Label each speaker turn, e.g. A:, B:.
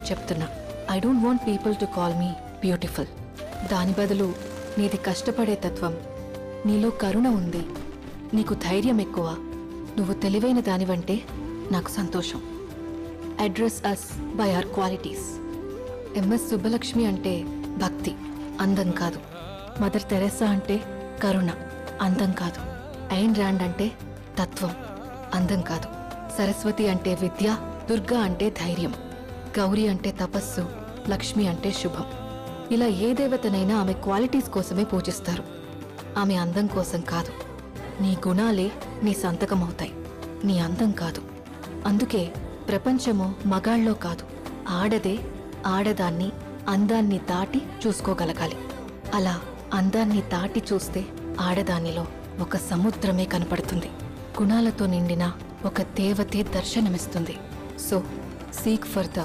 A: చెప్తున్నా, I don't want people to call me beautiful. దాని బదులు నీది కష్టపడే తత్వం, నీలో కరుణ ఉంది, నీకు ధైర్యం ఎక్కువ, నువ్వు తెలివైన దానివంటే నాకు సంతోషం. Address us by our qualities. MS Subbulakshmi అంటే భక్తి, అందం కాదు. మదర్ తెరెసా అంటే కరుణ, అందం కాదు. ఐన్ ర్యాండ్ అంటే తత్వం, అందం కాదు. సరస్వతి అంటే విద్య, దుర్గా అంటే ధైర్యం, గౌరీ అంటే తపస్సు, లక్ష్మి అంటే శుభం. ఇలా ఏ దేవతనైనా ఆమె క్వాలిటీస్ కోసమే పూజిస్తారు, ఆమె అందం కోసం కాదు. నీ గుణాలే నీ సంతకమవుతాయి, నీ అందం కాదు. అందుకే ప్రపంచము మగాళ్ళలో కాదు, ఆడదే ఆడదాన్ని అందాన్ని దాటి చూసుకోగలగాలి. అలా అందాన్ని దాటి చూస్తే ఆడదానిలో ఒక సముద్రమే కనపడుతుంది, గుణాలతో నిండిన ఒక దేవతే దర్శనమిస్తుంది. So seek for the